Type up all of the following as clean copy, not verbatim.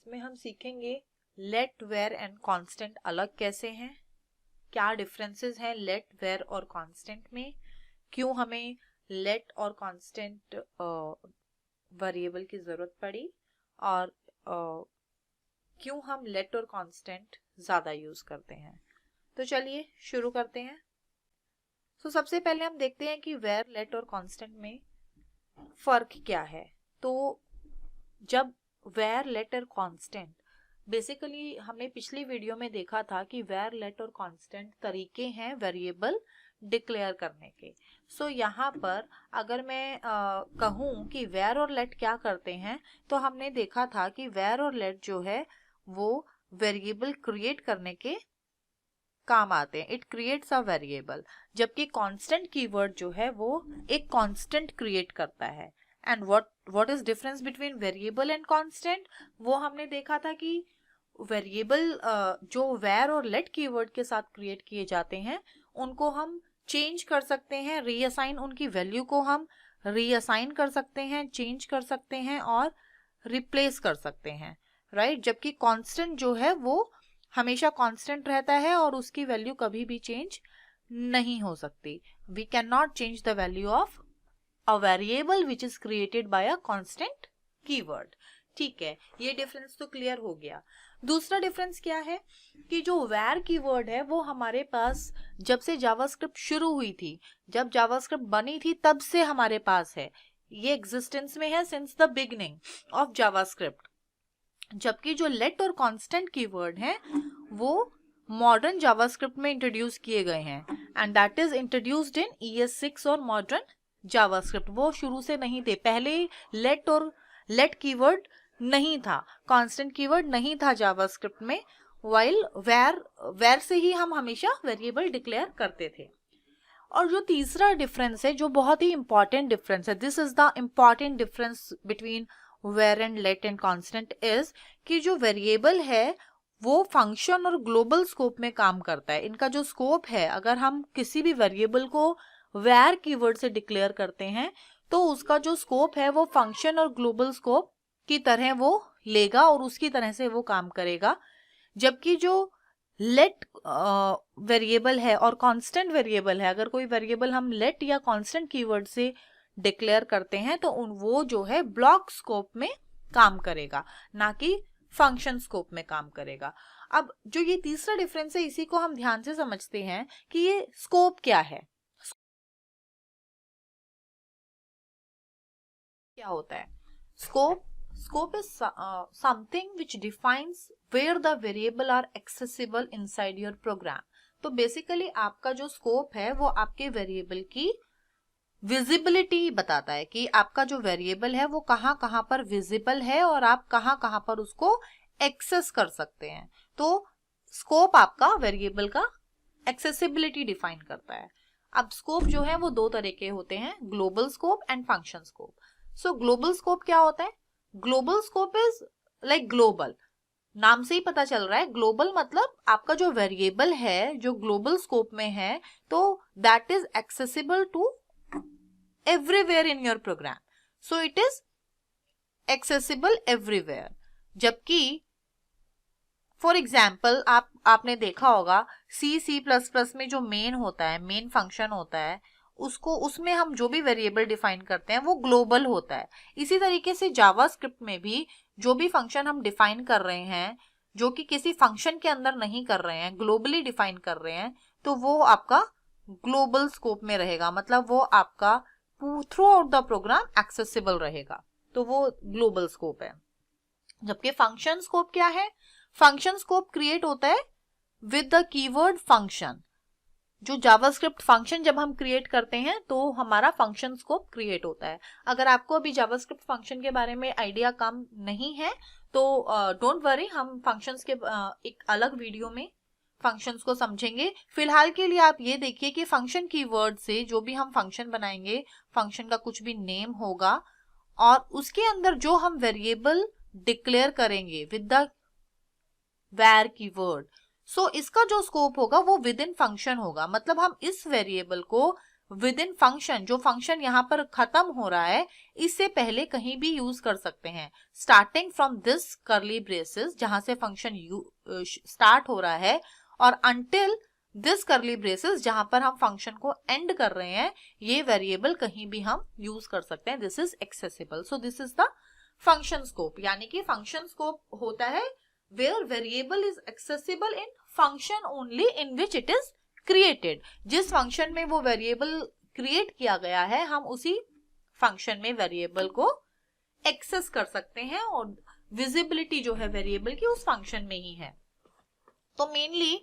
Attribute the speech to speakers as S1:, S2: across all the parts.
S1: इसमें हम सीखेंगे लेट, वेर एंड कांस्टेंट अलग कैसे हैं, क्या डिफरेंसेस हैं लेट, वेर और कांस्टेंट में, क्यों हमें लेट और कांस्टेंट वेरिएबल की जरूरत पड़ी, और क्यों हम लेट और कांस्टेंट ज्यादा यूज करते हैं। तो चलिए शुरू करते हैं। तो सबसे पहले हम देखते हैं कि वेर, लेट और कांस्टेंट में फर्क क्या है। तो जब वेर, लेट और कांस्टेंट, बेसिकली हमने पिछली वीडियो में देखा था कि वेर, लेट और कांस्टेंट तरीके हैं वेरिएबल डिक्लेयर करने के। सो यहाँ पर अगर मैं कहूँ कि वेर और लेट क्या करते हैं, तो हमने देखा था कि वेर और लेट जो है वो वेरिएबल क्रिएट करने के काम आते हैं। इट क्रिएट्स अ वेरिएबल, जबकि कांस्टेंट कीवर्ड जो है वो एक कांस्टेंट क्रिएट करता है। And what is difference between variable and constant, वो हमने देखा था कि वेरिएबल जो वेर और लेट कीवर्ड के साथ क्रिएट किए जाते हैं उनको हम चेंज कर सकते हैं, रीअसाइन, उनकी वैल्यू को हम रीअसाइन कर सकते हैं, चेंज कर सकते हैं और रिप्लेस कर सकते हैं, राइट। जबकि कांस्टेंट जो है वो हमेशा कांस्टेंट रहता है और उसकी वैल्यू कभी भी चेंज नहीं हो सकती। We can not change the value of a variable which is created by a constant keyword. ठीक है, ये डिफरेंस तो क्लियर हो गया। दूसरा डिफरेंस क्या है कि जो वेर कीवर्ड है वो हमारे पास जब से जावास्क्रिप्ट शुरू हुई थी, जब जावास्क्रिप्ट बनी थी तब से हमारे पास है, ये एग्जिस्टेंस में है since the beginning of JavaScript. जबकि जो लेट और कांस्टेंट कीवर्ड हैं वो मॉडर्न जावास्क्रिप्ट में इंट्रोड्यूस किए गए हैं, and that is introduced in ES6 और मॉडर्न जावास्क्रिप्ट। वो शुरू से नहीं थे, पहले लेट कीवर्ड नहीं था, कांस्टेंट कीवर्ड नहीं था जावास्क्रिप्ट में, वाइल वेर से ही हम हमेशा वेरिएबल डिक्लेयर करते थे। और जो तीसरा डिफरेंस है, जो बहुत ही इंपॉर्टेंट डिफरेंस है, this is the important difference between var and let and constant, is कि जो वेरिएबल है वो फंक्शन और ग्लोबल स्कोप में काम करता है। इनका जो स्कोप है, अगर हम किसी भी वेरिएबल को वेर कीवर्ड से डिक्लेयर करते हैं तो उसका जो स्कोप है वो फंक्शन और ग्लोबल स्कोप की तरह वो लेगा और उसकी तरह से वो काम करेगा। जबकि जो लेट वेरिएबल है और कांस्टेंट वेरिएबल है, अगर कोई वेरिएबल हम लेट या कांस्टेंट कीवर्ड से डिक्लेयर करते हैं तो वो जो है ब्लॉक स्कोप में काम करेगा, ना कि फंक्शन स्कोप में काम करेगा। अब जो ये तीसरा डिफरेंस है इसी को हम ध्यान से समझते हैं कि ये स्कोप क्या है, क्या होता है। Scope is something which defines where the variable are accessible inside your program. तो बेसिकली आपका जो स्कोप है वो आपके वेरिएबल की विजिबिलिटी बताता है कि आपका जो वेरिएबल है वो कहाँ कहाँ पर विजिबल है और आप कहाँ कहाँ पर उसको एक्सेस कर सकते हैं। तो स्कोप आपका वेरिएबल का एक्सेसिबिलिटी डिफाइन करता है। अब स्कोप जो है वो दो तरह के होते हैं, global scope and function scope. So global scope क्या होता है? Global scope is like global, नाम से ही पता चल रहा है, ग्लोबल मतलब आपका जो वेरिएबल है जो ग्लोबल स्कोप में है तो that is accessible to everywhere in your program, so it is accessible everywhere. जबकि फॉर एग्जाम्पल आपने देखा होगा C++ में जो मेन होता है, मेन फंक्शन होता है, उसमें हम जो भी वेरिएबल डिफाइन करते हैं वो ग्लोबल होता है। इसी तरीके से जावास्क्रिप्ट में भी जो भी फंक्शन हम डिफाइन कर रहे हैं जो कि किसी फंक्शन के अंदर नहीं कर रहे हैं, ग्लोबली डिफाइन कर रहे हैं, तो वो आपका ग्लोबल स्कोप में रहेगा, मतलब वो आपका throughout the program accessible रहेगा, तो वो ग्लोबल स्कोप है। जबकि फंक्शन स्कोप क्या है? फंक्शन स्कोप क्रिएट होता है विद द कीवर्ड फंक्शन। जो जावास्क्रिप्ट फंक्शन जब हम क्रिएट करते हैं तो हमारा फंक्शन स्कोप क्रिएट होता है। अगर आपको अभी जावास्क्रिप्ट फंक्शन के बारे में आइडिया कम नहीं है तो डोंट वरी, हम फंक्शंस के एक अलग वीडियो में फंक्शंस को समझेंगे। फिलहाल के लिए आप ये देखिए कि फंक्शन कीवर्ड से जो भी हम फंक्शन बनाएंगे, फंक्शन का कुछ भी नेम होगा और उसके अंदर जो हम वेरिएबल डिक्लेयर करेंगे विद द वेर कीवर्ड, सो इसका जो स्कोप होगा वो विद इन फंक्शन होगा, मतलब हम इस वेरिएबल को विद इन फंक्शन, जो फंक्शन यहाँ पर खत्म हो रहा है इससे पहले कहीं भी यूज कर सकते हैं। Starting from this curly braces, जहां से फंक्शन स्टार्ट हो रहा है, और अंटिल दिस कर्ली ब्रेसेस, जहां पर हम फंक्शन को एंड कर रहे हैं, ये वेरिएबल कहीं भी हम यूज कर सकते हैं। This is accessible. So this is the function scope, यानी कि फंक्शन स्कोप होता है where variable is accessible in function only in which it is created. जिस फंक्शन में वो वेरिएबल क्रिएट किया गया है, हम उसी फंक्शन में वेरिएबल को एक्सेस कर सकते हैं, और विजिबिलिटी जो है वेरिएबल की उस फंक्शन में ही है। तो मेनली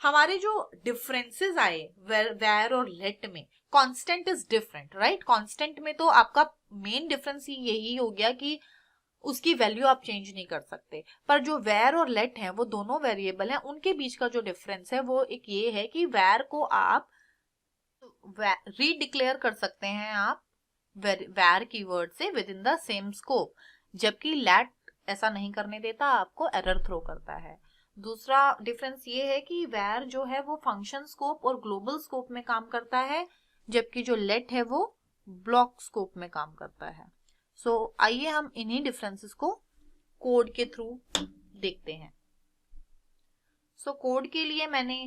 S1: हमारे जो डिफरेंसेस आए वेर और लेट में, constant is different, right. Constant में तो आपका मेन डिफरेंस ही यही हो गया कि उसकी वैल्यू आप चेंज नहीं कर सकते, पर जो वेर और लेट है वो दोनों वेरिएबल हैं, उनके बीच का जो डिफरेंस है वो एक ये है कि वेर को आप रीडिक्लेयर कर सकते हैं आप वेर कीवर्ड से with in the same scope, जबकि लेट ऐसा नहीं करने देता, आपको एरर थ्रो करता है। दूसरा डिफरेंस ये है कि वेर जो है वो फंक्शन स्कोप और ग्लोबल स्कोप में काम करता है, जबकि जो लेट है वो ब्लॉक स्कोप में काम करता है। सो आइए हम इन्हीं डिफरेंसेस को कोड के थ्रू देखते हैं। सो कोड के लिए मैंने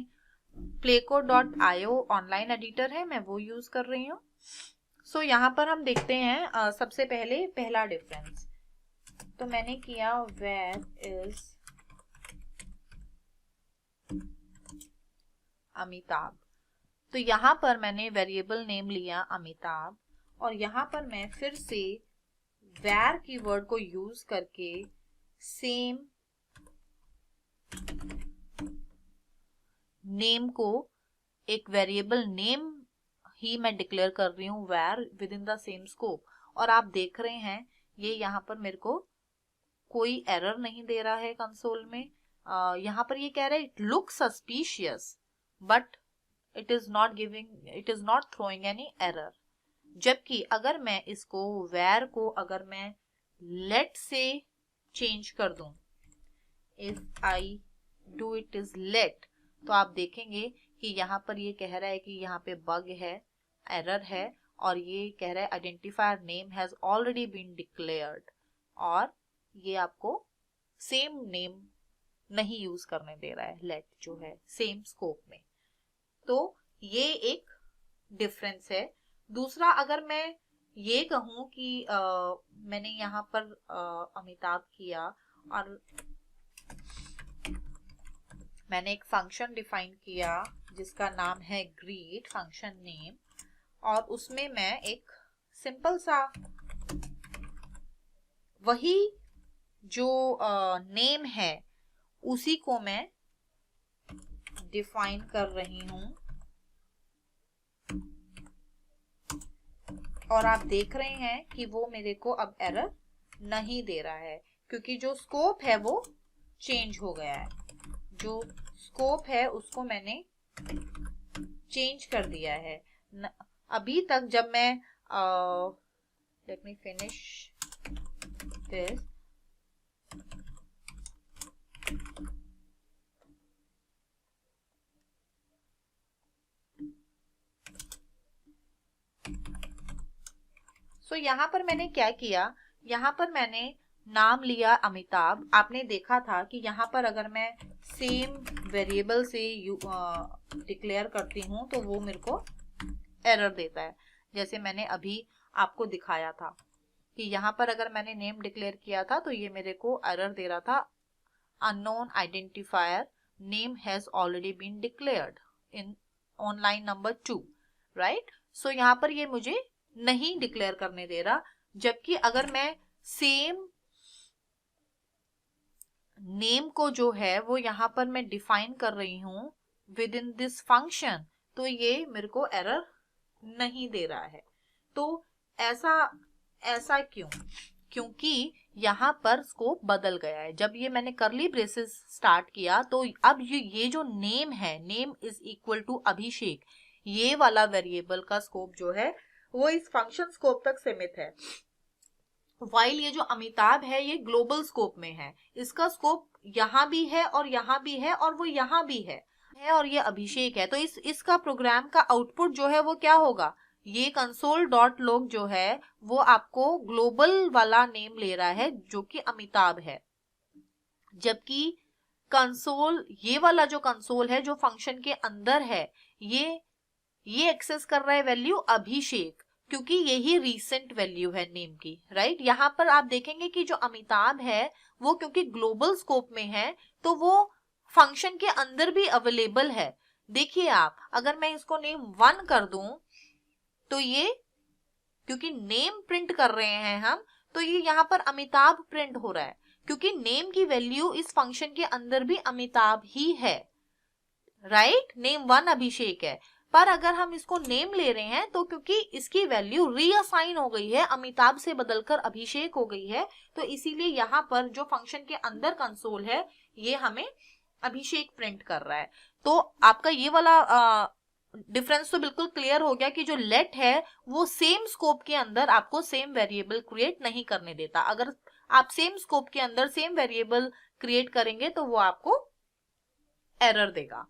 S1: playcode.io ऑनलाइन एडिटर है, मैं वो यूज कर रही हूँ। सो यहाँ पर हम देखते हैं सबसे पहले पहला डिफरेंस, तो मैंने किया वेर इज अमिताभ। तो यहाँ पर मैंने वेरिएबल नेम लिया अमिताभ, और यहाँ पर मैं फिर से वेर कीवर्ड को यूज करके सेम नेम को एक वेरिएबल नेम ही मैं डिक्लेयर कर रही हूँ var within the same scope. और आप देख रहे हैं ये यहाँ पर मेरे को कोई एरर नहीं दे रहा है कंसोल में। यहाँ पर ये कह रहा है it look suspicious but it is not throwing any error. जबकि अगर मैं इसको वेर को अगर मैं लेट से चेंज कर दूं, if I do it is let, तो आप देखेंगे कि यहाँ पर ये कह रहा है कि यहाँ पे बग है, एरर है, और ये कह रहा है identifier name has already been declared, और ये आपको सेम नेम नहीं यूज करने दे रहा है लेट जो है सेम स्कोप में। तो ये एक डिफरेंस है। दूसरा, अगर मैं ये कहूं कि मैंने यहाँ पर अमिताभ किया और मैंने एक फंक्शन डिफाइन किया जिसका नाम है ग्रीट फंक्शन नेम, और उसमें मैं एक सिंपल सा वही जो नेम है उसी को मैं डिफाइन कर रही हूं, और आप देख रहे हैं कि वो मेरे को अब एरर नहीं दे रहा है, क्योंकि जो स्कोप है वो चेंज हो गया है। जो स्कोप है उसको मैंने चेंज कर दिया है। अभी तक जब मैं लेट मी फिनिश दिस, सो यहाँ पर मैंने क्या किया, यहाँ पर मैंने नाम लिया अमिताभ। आपने देखा था कि यहाँ पर अगर मैं सेम वेरिएबल से डिक्लेयर करती हूँ तो वो मेरे को एरर देता है। जैसे मैंने अभी आपको दिखाया था कि यहाँ पर अगर मैंने नेम डिक्लेयर किया था तो ये मेरे को एरर दे रहा था, unknown identifier name has already been declared in on line number 2, right. So यहाँ पर ये मुझे नहीं डिक्लेयर करने दे रहा, जबकि अगर मैं सेम नेम को जो है वो यहाँ पर मैं डिफाइन कर रही हूँ विद इन दिस फंक्शन, तो ये मेरे को एरर नहीं दे रहा है। तो ऐसा क्यों? क्योंकि यहाँ पर स्कोप बदल गया है। जब ये मैंने करली ब्रेसेस स्टार्ट किया तो अब ये जो नेम है, नेम इज इक्वल टू अभिषेक, ये वाला वेरिएबल का स्कोप जो है वो इस फंक्शन स्कोप तक सीमित है, वाइल ये जो अमिताभ है ये ग्लोबल स्कोप में है। इसका स्कोप यहाँ भी है और यहाँ भी है और वो यहाँ भी है। है और ये अभिषेक है, तो इसका प्रोग्राम का आउटपुट जो है वो क्या होगा, ये console.log जो है वो आपको ग्लोबल वाला नेम ले रहा है जो कि अमिताभ है, जबकि कंसोल, ये वाला जो कंसोल है जो फंक्शन के अंदर है, ये एक्सेस कर रहा है वैल्यू अभिषेक, क्योंकि यही रीसेंट वैल्यू है नेम की, राइट। यहाँ पर आप देखेंगे कि जो अमिताभ है वो क्योंकि ग्लोबल स्कोप में है तो वो फंक्शन के अंदर भी अवेलेबल है। देखिए आप, अगर मैं इसको नेम 1 कर दूं तो ये, क्योंकि नेम प्रिंट कर रहे हैं हम, तो ये यहाँ पर अमिताभ प्रिंट हो रहा है, क्योंकि नेम की वैल्यू इस फंक्शन के अंदर भी अमिताभ ही है, राइट। नेम 1 अभिषेक है, पर अगर हम इसको नेम ले रहे हैं तो क्योंकि इसकी वैल्यू रीअसाइन हो गई है, अमिताभ से बदलकर अभिषेक हो गई है, तो इसीलिए यहाँ पर जो फंक्शन के अंदर कंसोल है ये हमें अभिषेक प्रिंट कर रहा है। तो आपका ये वाला डिफरेंस तो बिल्कुल क्लियर हो गया कि जो लेट है वो सेम स्कोप के अंदर आपको सेम वेरिएबल क्रिएट नहीं करने देता। अगर आप सेम स्कोप के अंदर सेम वेरिएबल क्रिएट करेंगे तो वो आपको एरर देगा,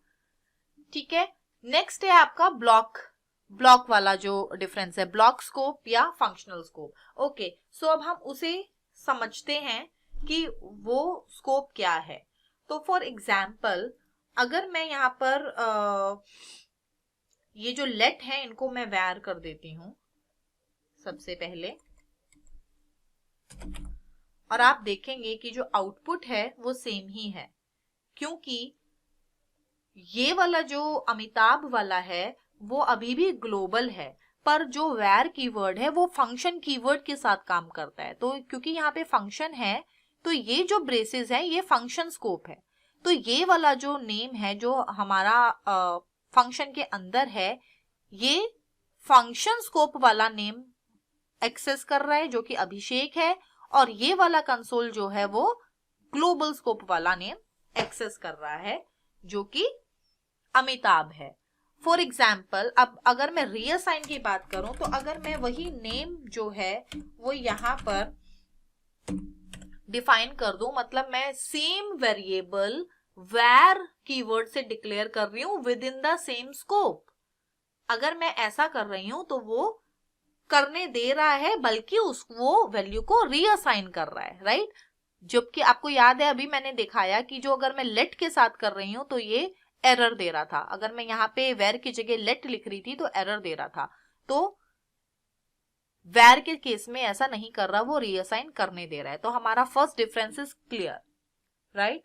S1: ठीक है। नेक्स्ट है आपका ब्लॉक वाला जो डिफरेंस है, ब्लॉक स्कोप या फंक्शनल स्कोप। ओके, सो अब हम उसे समझते हैं कि वो स्कोप क्या है। तो फॉर एग्जाम्पल, अगर मैं यहाँ पर ये जो लेट है इनको मैं वैर कर देती हूं सबसे पहले, और आप देखेंगे कि जो आउटपुट है वो सेम ही है, क्योंकि ये वाला जो अमिताभ वाला है वो अभी भी ग्लोबल है, पर जो वैर कीवर्ड है वो फंक्शन कीवर्ड के साथ काम करता है। तो क्योंकि यहाँ पे फंक्शन है तो ये जो ब्रेसेस है ये फंक्शन स्कोप है, तो ये वाला जो नेम है जो हमारा फंक्शन के अंदर है ये फंक्शन स्कोप वाला नेम एक्सेस कर रहा है जो कि अभिषेक है, और ये वाला कंसोल जो है वो ग्लोबल स्कोप वाला नेम एक्सेस कर रहा है जो कि अमिताभ है। फॉर एग्जाम्पल, अब अगर मैं रीअसाइन की बात करूं तो अगर मैं वही नेम जो है वो यहां पर डिफाइन कर दूं, मतलब मैं सेम वेरिएबल वैर कीवर्ड से डिक्लेयर कर रही हूं with in the same scope, अगर मैं ऐसा कर रही हूं तो वो करने दे रहा है, बल्कि वो वैल्यू को रीअसाइन कर रहा है, राइट। जबकि आपको याद है अभी मैंने दिखाया कि जो अगर मैं लेट के साथ कर रही हूं तो ये एरर दे रहा था, अगर मैं यहाँ पे वेर की जगह लेट लिख रही थी तो एरर दे रहा था, तो वेर के केस में ऐसा नहीं कर रहा, वो रीअसाइन करने दे रहा है। तो हमारा first difference is clear, right.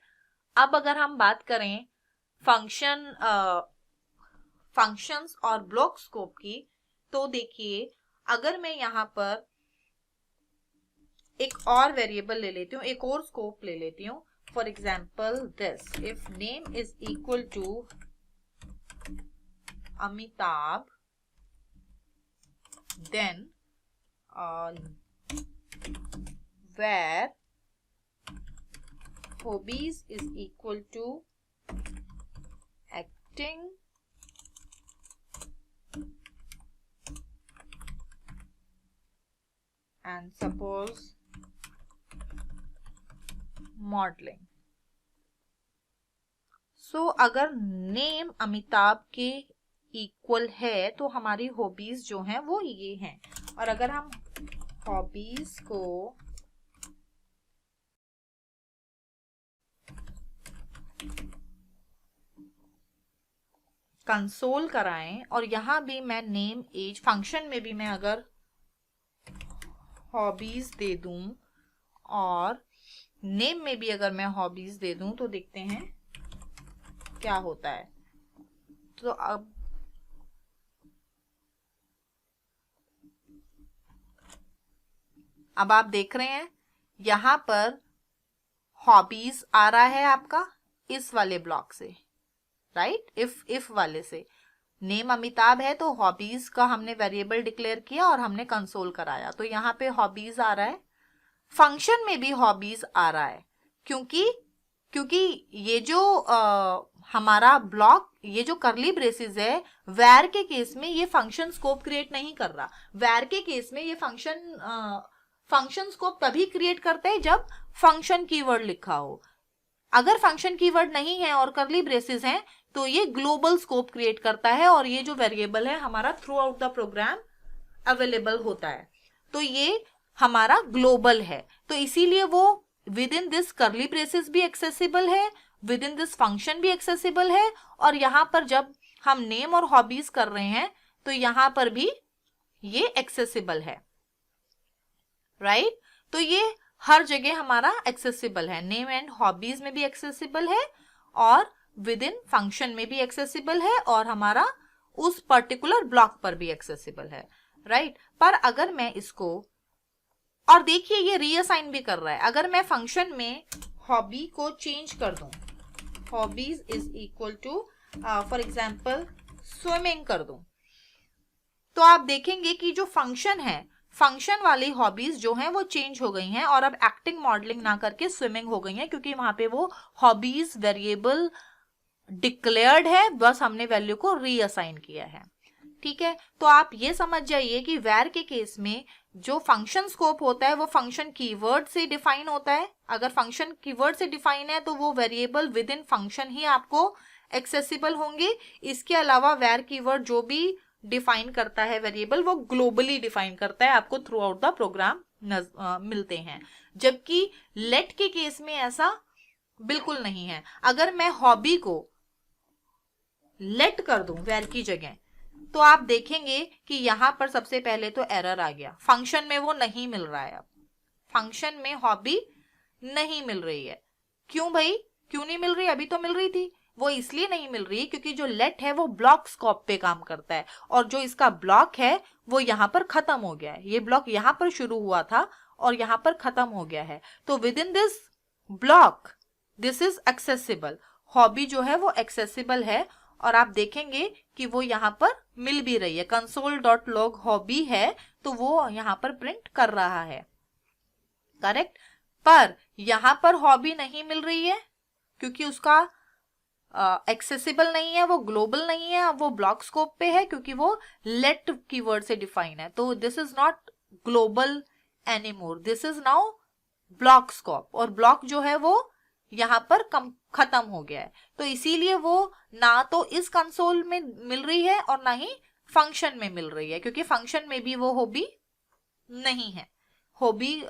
S1: अब अगर हम बात करें फंक्शंस और ब्लॉक स्कोप की, तो देखिए अगर मैं यहाँ पर एक और वेरिएबल ले लेती हूँ, एक और स्कोप ले लेती हूँ, for example this, if name is equal to Amitabh then where hobbies is equal to acting and suppose modeling। So अगर नेम अमिताभ के इक्वल है तो हमारी हॉबीज जो हैं वो ये हैं, और अगर हम हॉबीज को कंसोल कराएं और यहां भी मैं नेम एज, फंक्शन में भी मैं अगर हॉबीज दे दूं और नेम में भी अगर मैं हॉबीज दे दूं तो देखते हैं क्या होता है। तो अब आप देख रहे हैं यहां पर हॉबीज आ रहा है आपका इस वाले ब्लॉक से, राइट, इफ वाले से। नेम अमिताभ है तो हॉबीज का हमने वेरिएबल डिक्लेयर किया और हमने कंसोल कराया, तो यहाँ पे हॉबीज आ रहा है। फंक्शन में भी हॉबीज आ रहा है, क्योंकि ये जो हमारा ब्लॉक, ये जो करली ब्रेसेस है, वैर के केस में ये फंक्शन स्कोप क्रिएट नहीं कर रहा। वैर के केस में ये फंक्शन स्कोप तभी क्रिएट करते हैं जब फंक्शन कीवर्ड लिखा हो। अगर फंक्शन कीवर्ड नहीं है और करली ब्रेसेस हैं तो ये ग्लोबल स्कोप क्रिएट करता है और ये जो वेरिएबल है हमारा throughout the program available होता है, तो ये हमारा ग्लोबल है। तो इसीलिए वो विद इन दिस करली ब्रेसेस भी एक्सेसिबल है, विद इन दिस फंक्शन भी एक्सेसिबल है, और यहाँ पर जब हम नेम और हॉबीज कर रहे हैं तो यहाँ पर भी ये एक्सेसिबल है, राइट? तो ये हर जगह हमारा एक्सेसिबल है, नेम एंड हॉबीज में भी एक्सेसिबल है और विद इन फंक्शन में भी एक्सेसिबल है और हमारा उस पर्टिकुलर ब्लॉक पर भी एक्सेसिबल है, राइट? पर अगर मैं इसको, और देखिए ये रीअसाइन भी कर रहा है, अगर मैं फंक्शन में हॉबी को चेंज कर दूं, hobbies is equal to for example swimming कर दूं, तो आप देखेंगे कि जो फंक्शन है, फंक्शन वाली हॉबीज जो हैं वो चेंज हो गई हैं और अब एक्टिंग मॉडलिंग ना करके स्विमिंग हो गई हैं, क्योंकि वहां पे वो हॉबीज वेरिएबल डिक्लेयर्ड है, बस हमने वैल्यू को रीअसाइन किया है, ठीक है? तो आप ये समझ जाइए कि वेर के केस में जो फंक्शन स्कोप होता है वो फंक्शन कीवर्ड से डिफाइन होता है। अगर फंक्शन कीवर्ड से डिफाइन है तो वो वेरिएबल विद इन फंक्शन ही आपको एक्सेसिबल होंगे। इसके अलावा वेर कीवर्ड जो भी डिफाइन करता है वेरिएबल, वो ग्लोबली डिफाइन करता है, आपको थ्रू आउट द प्रोग्राम मिलते हैं। जबकि लेट के केस में ऐसा बिल्कुल नहीं है। अगर मैं हॉबी को लेट कर दूं वेर की जगह, तो आप देखेंगे कि यहां पर सबसे पहले तो एरर आ गया, फंक्शन में वो नहीं मिल रहा है। अब फंक्शन में हॉबी नहीं मिल रही है। क्यों भाई, क्यों नहीं मिल रही? अभी तो मिल रही थी। वो इसलिए नहीं मिल रही क्योंकि जो लेट है वो ब्लॉक स्कोप पे काम करता है और जो इसका ब्लॉक है वो यहाँ पर खत्म हो गया है। ये ब्लॉक यहाँ पर शुरू हुआ था और यहाँ पर खत्म हो गया है, तो with in this block this is accessible. Hobby जो है वो एक्सेसिबल है और आप देखेंगे कि वो यहाँ पर मिल भी रही है, console.log हॉबी है तो वो यहाँ पर प्रिंट कर रहा है, करेक्ट? पर यहाँ पर हॉबी नहीं मिल रही है क्योंकि उसका एक्सेसिबल नहीं है, वो ग्लोबल नहीं है, वो ब्लॉक स्कोप पे है क्योंकि वो लेट कीवर्ड से डिफाइन है। तो this is not global anymore, this is now block scope, और ब्लॉक जो है वो यहाँ पर खत्म हो गया है। तो इसीलिए वो ना तो इस कंसोल में मिल रही है और ना ही फंक्शन में मिल रही है, क्योंकि फंक्शन में भी वो हॉबी नहीं है, हॉबी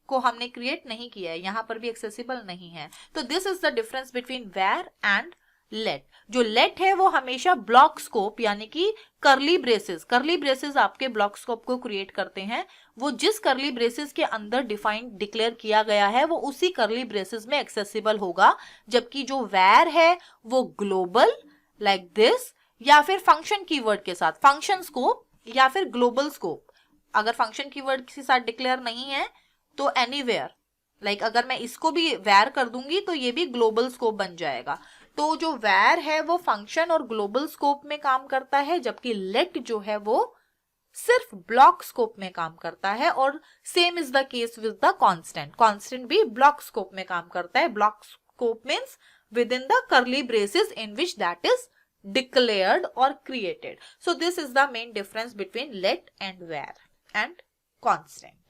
S1: को हमने क्रिएट नहीं किया है, यहाँ पर भी एक्सेसिबल नहीं है। तो this is the difference between var and let. जो लेट है वो हमेशा ब्लॉक स्कोप यानी कि करली ब्रेसेस आपके ब्लॉक स्कोप को क्रिएट करते हैं। वो जिस करली ब्रेसेस के अंदर डिक्लेयर किया गया है वो उसी करली ब्रेसेस में एक्सेसिबल होगा, जबकि जो वेर है वो ग्लोबल लाइक दिस या फिर फंक्शन कीवर्ड के साथ फंक्शन स्कोप या फिर ग्लोबल स्कोप। अगर फंक्शन कीवर्ड के साथ डिक्लेयर नहीं है तो एनीवेयर, लाइक अगर मैं इसको भी वेर कर दूंगी तो ये भी ग्लोबल स्कोप बन जाएगा। तो जो वेर है वो फंक्शन और ग्लोबल स्कोप में काम करता है, जबकि लेट जो है वो सिर्फ ब्लॉक स्कोप में काम करता है। और same is the case with the constant भी ब्लॉक स्कोप में काम करता है। Block scope means with in the करली braces in which that is declared or created. So this is the main difference between let and where and constant.